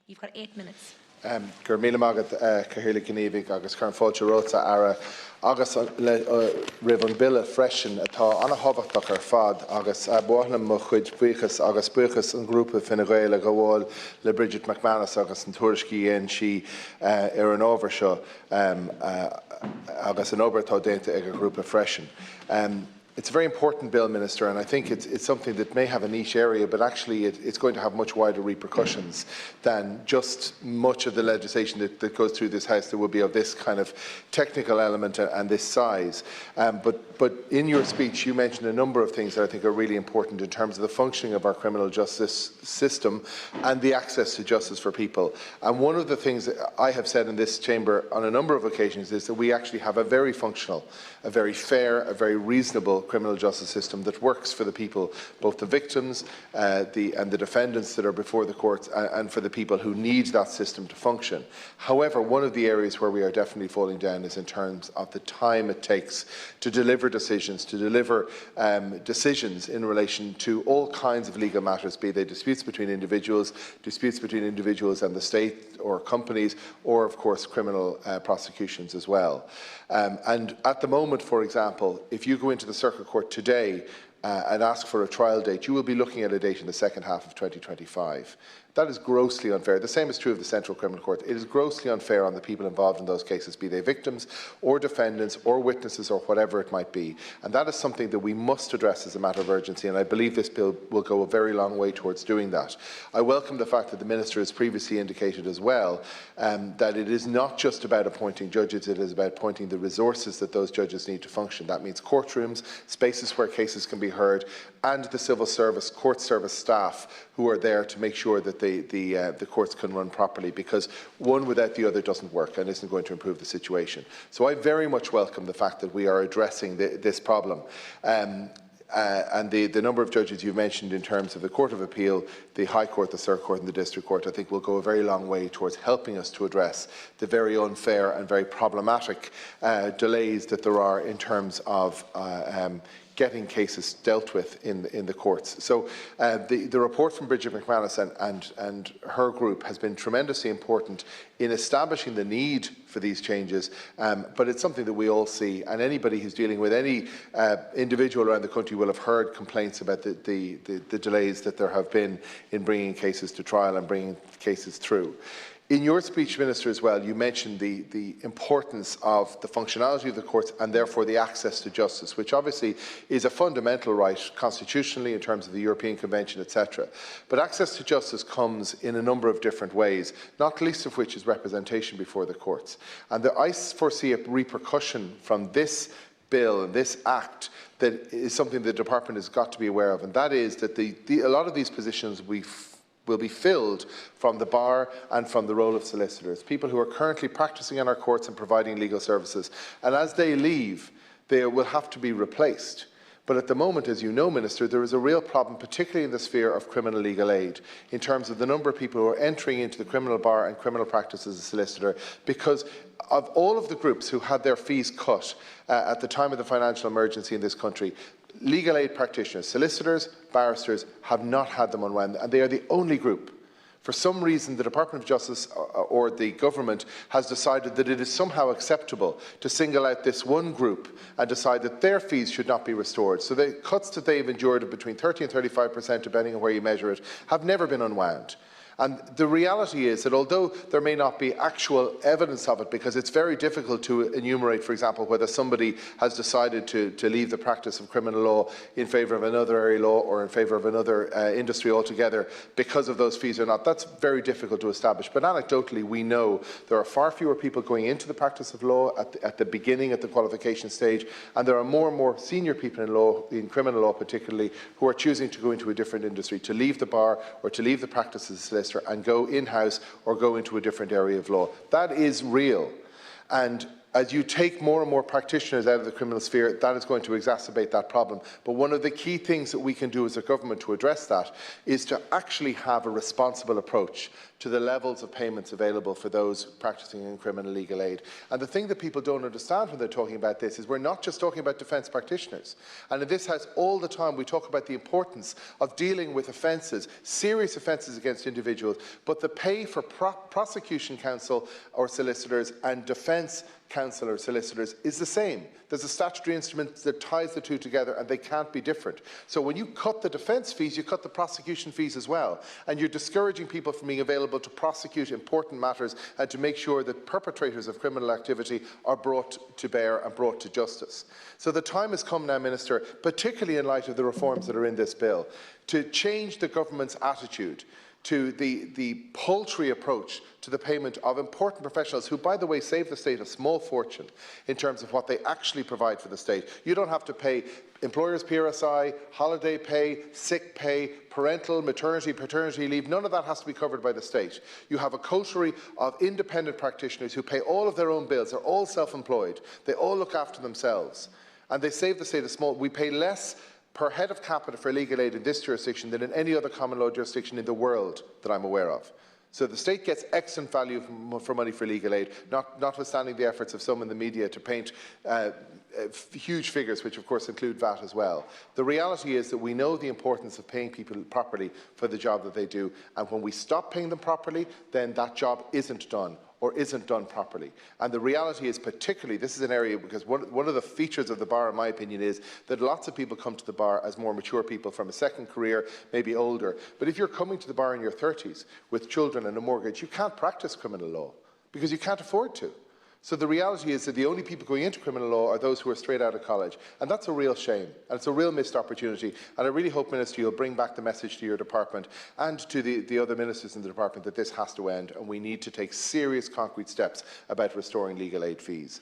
You've got 8 minutes. Gur míle mágad Carolan Gníomhaigh agus chuir fáilte róta ara agus ribh an bille freisin atá anna hábhachtach ar fad agus buachlam mo chuid buchas agus buchas an grúpa Fine Gael go bháil le Bridget McManus agus an tuairiscí dhéann si ar an ábhar seo agus an ábhar tá déanta ag a grúpa freisin. It's a very important bill, Minister, and I think it's something that may have a niche area, but actually it's going to have much wider repercussions than just much of the legislation that goes through this House that will be of this kind of technical element and this size. But in your speech, you mentioned a number of things that I think are really important in terms of the functioning of our criminal justice system and the access to justice for people. And one of the things that I have said in this chamber on a number of occasions is that we actually have a very functional, a very fair, a very reasonable criminal justice system that works for the people, both the victims and the defendants that are before the courts, and for the people who need that system to function. However, one of the areas where we are definitely falling down is in terms of the time it takes to deliver decisions, decisions in relation to all kinds of legal matters, be they disputes between individuals and the state or companies, or of course criminal prosecutions as well. And at the moment, for example, if you go into the Circuit Court today and ask for a trial date, you will be looking at a date in the second half of 2025. That is grossly unfair. The same is true of the Central Criminal Court. It is grossly unfair on the people involved in those cases, be they victims or defendants or witnesses or whatever it might be. And that is something that we must address as a matter of urgency, and I believe this bill will go a very long way towards doing that. I welcome the fact that the Minister has previously indicated as well that it is not just about appointing judges, it is about appointing the resources that those judges need to function. That means courtrooms, spaces where cases can be heard, and the civil service, court service staff who are there to make sure that the courts can run properly, because one without the other doesn't work and isn't going to improve the situation. So I very much welcome the fact that we are addressing this problem. And the number of judges you've mentioned in terms of the Court of Appeal, the High Court, the Circuit Court and the District Court, I think will go a very long way towards helping us to address the very unfair and very problematic delays that there are in terms of getting cases dealt with in the courts. So the report from Bridget McManus and her group has been tremendously important in establishing the need for these changes, but it's something that we all see, and anybody who's dealing with any individual around the country will have heard complaints about the delays that there have been in bringing cases to trial and bringing cases through. In your speech, Minister, as well, you mentioned the importance of the functionality of the courts and therefore the access to justice, which obviously is a fundamental right constitutionally in terms of the European Convention, etc. But access to justice comes in a number of different ways, not least of which is representation before the courts. And I foresee a repercussion from this bill and this act that is something the Department has got to be aware of, and that is that a lot of these positions will be filled from the bar and from the role of solicitors, people who are currently practising in our courts and providing legal services. And as they leave, they will have to be replaced. But at the moment, as you know, Minister, there is a real problem, particularly in the sphere of criminal legal aid, in terms of the number of people who are entering into the criminal bar and criminal practice as a solicitor, because of all of the groups who had their fees cut at the time of the financial emergency in this country, legal aid practitioners, solicitors, barristers have not had them unwound, and they are the only group. For some reason, the Department of Justice or the government has decided that it is somehow acceptable to single out this one group and decide that their fees should not be restored. So the cuts that they've endured of between 30 and 35%, depending on where you measure it, have never been unwound. And the reality is that although there may not be actual evidence of it, because it's very difficult to enumerate, for example, whether somebody has decided to leave the practice of criminal law in favour of another area law or in favour of another industry altogether because of those fees or not, that's very difficult to establish. But anecdotally, we know there are far fewer people going into the practice of law at the beginning, at the qualification stage, and there are more and more senior people in criminal law particularly, who are choosing to go into a different industry, to leave the bar or to leave the practice as a solicitor and go in-house or go into a different area of law. That is real. And as you take more and more practitioners out of the criminal sphere, that is going to exacerbate that problem. But one of the key things that we can do as a government to address that is to actually have a responsible approach to the levels of payments available for those practising in criminal legal aid. And the thing that people don't understand when they're talking about this is we're not just talking about defence practitioners. And in this House, all the time, we talk about the importance of dealing with offences, serious offences against individuals, but the pay for prosecution counsel or solicitors and defence counsel or solicitors is the same. There's a statutory instrument that ties the two together, and they can't be different. So when you cut the defence fees, you cut the prosecution fees as well, and you're discouraging people from being available to prosecute important matters and to make sure that perpetrators of criminal activity are brought to bear and brought to justice. So the time has come now, Minister, particularly in light of the reforms that are in this bill, to change the government's attitude to the paltry approach to the payment of important professionals who, by the way, save the state a small fortune in terms of what they actually provide for the state. You don't have to pay employers' PRSI, holiday pay, sick pay, parental, maternity, paternity leave. None of that has to be covered by the state. You have a coterie of independent practitioners who pay all of their own bills. They're all self-employed. They all look after themselves. And they save the state a small... We pay less per head of capita for legal aid in this jurisdiction than in any other common law jurisdiction in the world that I'm aware of. So the state gets excellent value for money for legal aid, notwithstanding the efforts of some in the media to paint huge figures, which of course include VAT as well. The reality is that we know the importance of paying people properly for the job that they do, and when we stop paying them properly, then that job isn't done, or isn't done properly. And the reality is, particularly, this is an area, because one of the features of the bar, in my opinion, is that lots of people come to the bar as more mature people from a second career, maybe older. But if you're coming to the bar in your 30s with children and a mortgage, you can't practice criminal law because you can't afford to. So the reality is that the only people going into criminal law are those who are straight out of college. And that's a real shame. And it's a real missed opportunity. And I really hope, Minister, you'll bring back the message to your department and to the other ministers in the department that this has to end, and we need to take serious, concrete steps about restoring legal aid fees.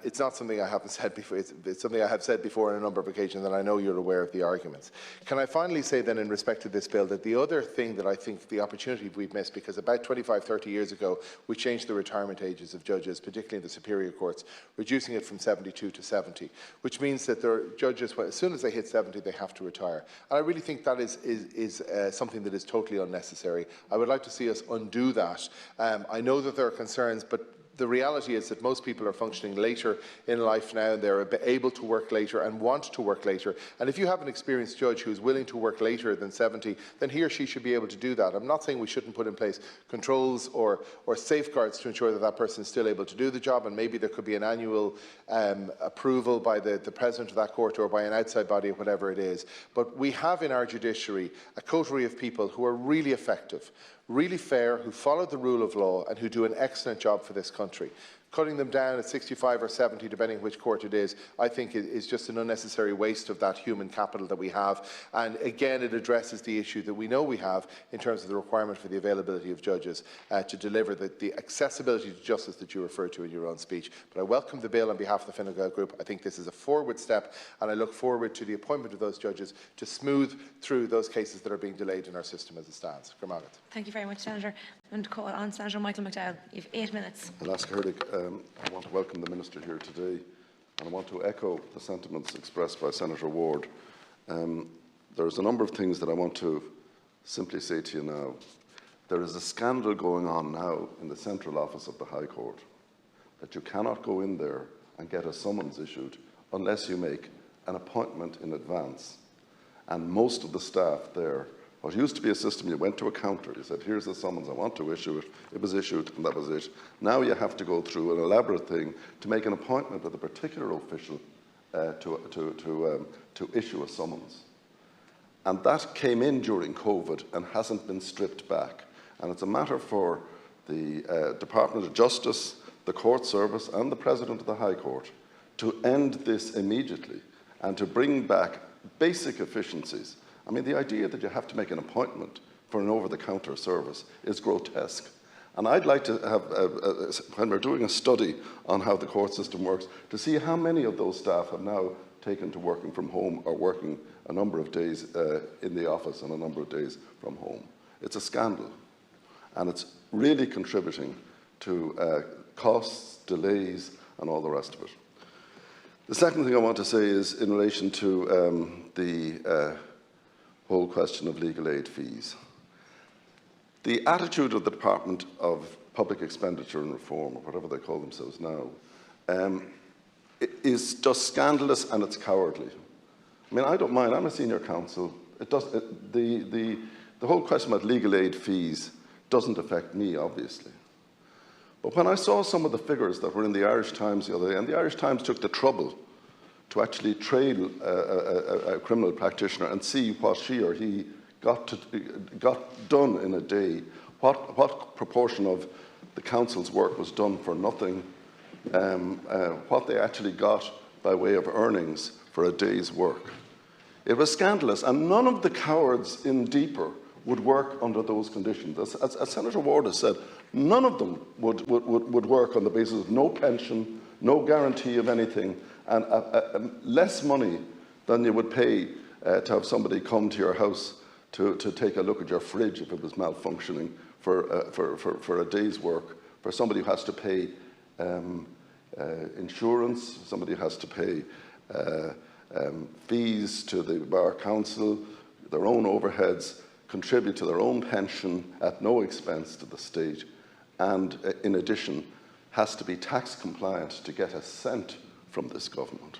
It's not something I haven't said before. It's something I have said before on a number of occasions, and I know you're aware of the arguments. Can I finally say then, in respect to this bill, that the other thing that I think the opportunity we've missed, because about 25, 30 years ago, we changed the retirement ages of judges, particularly in the superior courts, reducing it from 72 to 70, which means that there are judges, well, as soon as they hit 70, they have to retire. And I really think that is something that is totally unnecessary. I would like to see us undo that. I know that there are concerns, but the reality is that most people are functioning later in life now, and they're able to work later and want to work later. And if you have an experienced judge who is willing to work later than 70, then he or she should be able to do that. I'm not saying we shouldn't put in place controls or safeguards to ensure that that person is still able to do the job, and maybe there could be an annual approval by the president of that court or by an outside body or whatever it is. But we have in our judiciary a coterie of people who are really effective, really fair, who follow the rule of law and who do an excellent job for this country. Cutting them down at 65 or 70, depending which court it is, I think is just an unnecessary waste of that human capital that we have. And again, it addresses the issue that we know we have in terms of the requirement for the availability of judges to deliver the accessibility to justice that you referred to in your own speech. But I welcome the bill on behalf of the Fine Gael Group. I think this is a forward step, and I look forward to the appointment of those judges to smooth through those cases that are being delayed in our system as it stands. Thank you very much, Senator. And call on Senator Michael McDowell. You have 8 minutes. I want to welcome the Minister here today, and I want to echo the sentiments expressed by Senator Ward. There's a number of things that I want to simply say to you now. There is a scandal going on now in the central office of the High Court that you cannot go in there and get a summons issued unless you make an appointment in advance. And most of the staff there, what used to be a system, you went to a counter, you said, here's the summons, I want to issue it. It was issued, and that was it. Now you have to go through an elaborate thing to make an appointment with a particular official to issue a summons. And that came in during COVID and hasn't been stripped back. And it's a matter for the Department of Justice, the Court Service, and the President of the High Court to end this immediately and to bring back basic efficiencies. I mean, the idea that you have to make an appointment for an over-the-counter service is grotesque. And I'd like to have, when we're doing a study on how the court system works, to see how many of those staff have now taken to working from home or working a number of days in the office and a number of days from home. It's a scandal. And it's really contributing to costs, delays, and all the rest of it. The second thing I want to say is in relation to the whole question of legal aid fees. The attitude of the Department of Public Expenditure and Reform, or whatever they call themselves now, is just scandalous, and it's cowardly. I mean, I don't mind. I'm a senior counsel. The whole question about legal aid fees doesn't affect me, obviously. But when I saw some of the figures that were in the Irish Times the other day, and the Irish Times took the trouble to actually trail a criminal practitioner and see what she or he got done in a day, what proportion of the council's work was done for nothing, what they actually got by way of earnings for a day's work. It was scandalous, and none of the cowards in deeper would work under those conditions. As Senator Ward has said, none of them would work on the basis of no pension, no guarantee of anything, and less money than you would pay to have somebody come to your house to take a look at your fridge if it was malfunctioning for a day's work, for somebody who has to pay insurance, somebody who has to pay fees to the Bar Council, their own overheads, contribute to their own pension at no expense to the state, and in addition has to be tax compliant to get a cent from this government.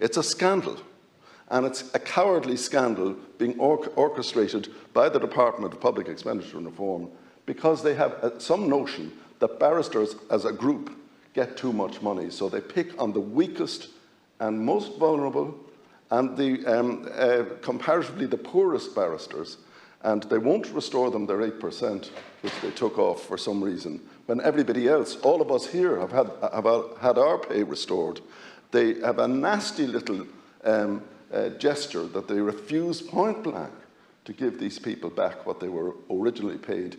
It's a scandal, and it's a cowardly scandal being orchestrated by the Department of Public Expenditure and Reform because they have some notion that barristers as a group get too much money, so they pick on the weakest and most vulnerable and the comparatively the poorest barristers, and they won't restore them their 8%, which they took off for some reason, when everybody else, all of us here, have had our pay restored. They have a nasty little gesture that they refuse point blank to give these people back what they were originally paid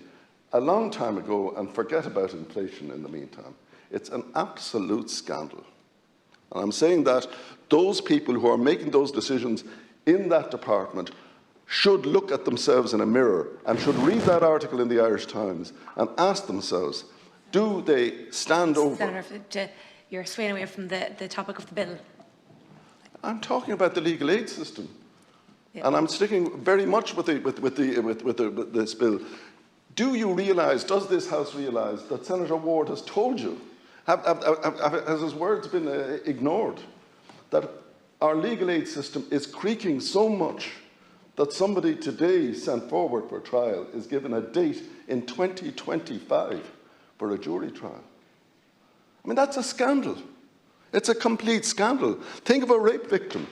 a long time ago, and forget about inflation in the meantime. It's an absolute scandal. And I'm saying that those people who are making those decisions in that department should look at themselves in a mirror and should read that article in the Irish Times and ask themselves, do they stand over... Senator, you're swaying away from the topic of the bill. I'm talking about the legal aid system. Yeah. And I'm sticking very much with this bill. Do you realise, does this House realise that Senator Ward has told you, has his words been ignored, that our legal aid system is creaking so much that somebody today sent forward for trial is given a date in 2025 for a jury trial? I mean, that's a scandal. It's a complete scandal. Think of a rape victim,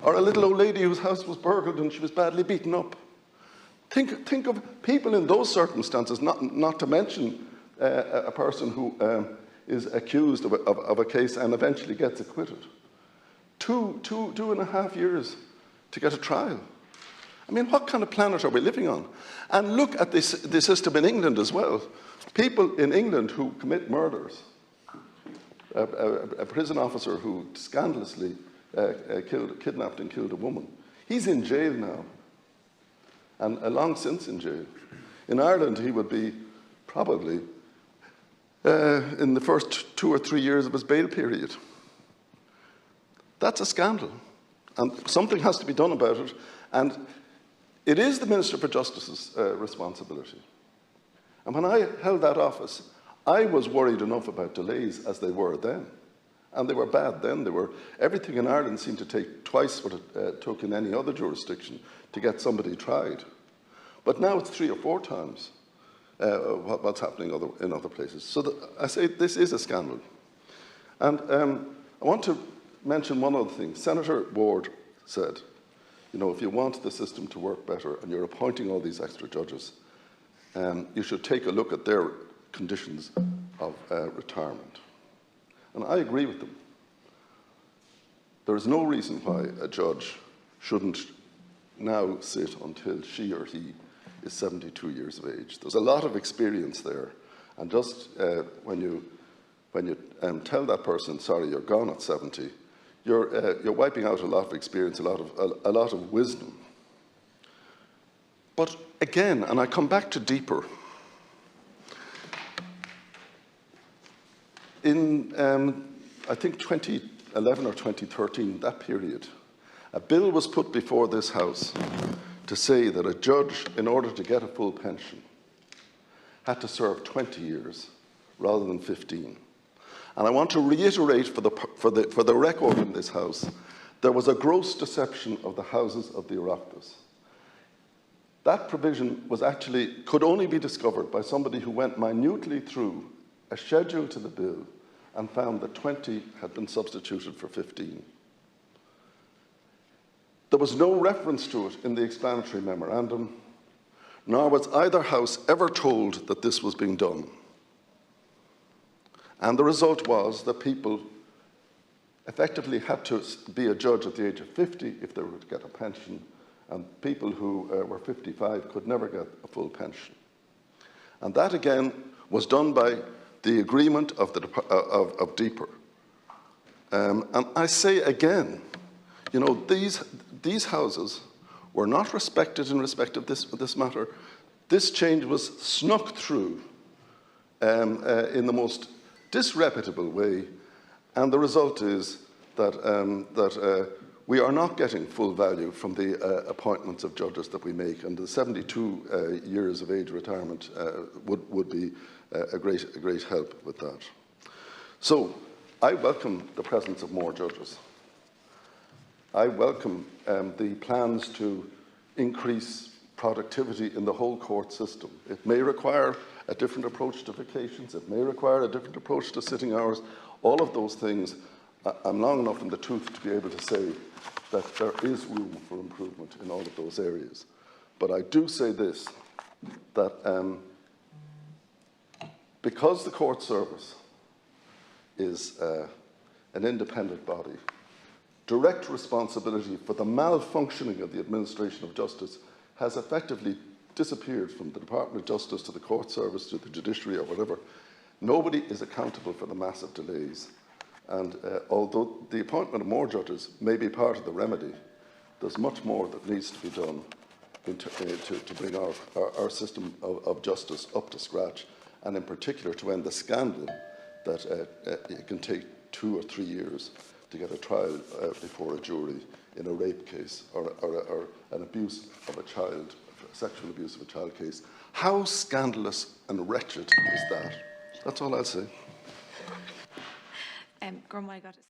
or a little old lady whose house was burgled and she was badly beaten up. Think of people in those circumstances, not to mention a person who is accused of a case and eventually gets acquitted. Two and a half years to get a trial. I mean, what kind of planet are we living on? And look at the system in England as well. People in England who commit murders. A prison officer who scandalously kidnapped and killed a woman. He's in jail now, and long since in jail. In Ireland, he would be probably in the first 2 or 3 years of his bail period. That's a scandal, and something has to be done about it. And it is the Minister for Justice's responsibility. And when I held that office, I was worried enough about delays as they were then. And they were bad then. Everything in Ireland seemed to take twice what it took in any other jurisdiction to get somebody tried. But now it's 3 or 4 times what's happening in other places. So I say this is a scandal. And I want to mention one other thing. Senator Ward said, you know, if you want the system to work better and you're appointing all these extra judges, you should take a look at their conditions of retirement. And I agree with them. There is no reason why a judge shouldn't now sit until she or he is 72 years of age. There's a lot of experience there. And just when you tell that person, sorry, you're gone at 70, you're wiping out a lot of experience, a lot of wisdom. But again, and I come back to deeper, in I think 2011 or 2013, that period, a bill was put before this House to say that a judge, in order to get a full pension, had to serve 20 years rather than 15. And I want to reiterate for the record in this House, there was a gross deception of the houses of the Oireachtas. That provision could only be discovered by somebody who went minutely through a schedule to the bill and found that 20 had been substituted for 15. There was no reference to it in the explanatory memorandum, nor was either House ever told that this was being done. And the result was that people effectively had to be a judge at the age of 50 if they were to get a pension, and people who were 55 could never get a full pension. And that, again, was done by the agreement of DEPR. And I say again, you know, these houses were not respected in respect of this matter. This change was snuck through in the most disreputable way, and the result is that we are not getting full value from the appointments of judges that we make, and the 72 years of age retirement would be a great help with that. So I welcome the presence of more judges. I welcome the plans to increase productivity in the whole court system. It may require a different approach to vacations, it may require a different approach to sitting hours. All of those things, I'm long enough in the tooth to be able to say that there is room for improvement in all of those areas. But I do say this, that because the court service is an independent body, direct responsibility for the malfunctioning of the administration of justice has effectively disappeared from the Department of Justice to the court service to the judiciary or whatever. Nobody is accountable for the massive delays. And although the appointment of more judges may be part of the remedy, there's much more that needs to be done to bring our system of justice up to scratch, and in particular to end the scandal that it can take 2 or 3 years to get a trial before a jury in a rape case or an abuse of a child, sexual abuse of a child case. How scandalous and wretched is that? That's all I'll say. Gormai got it.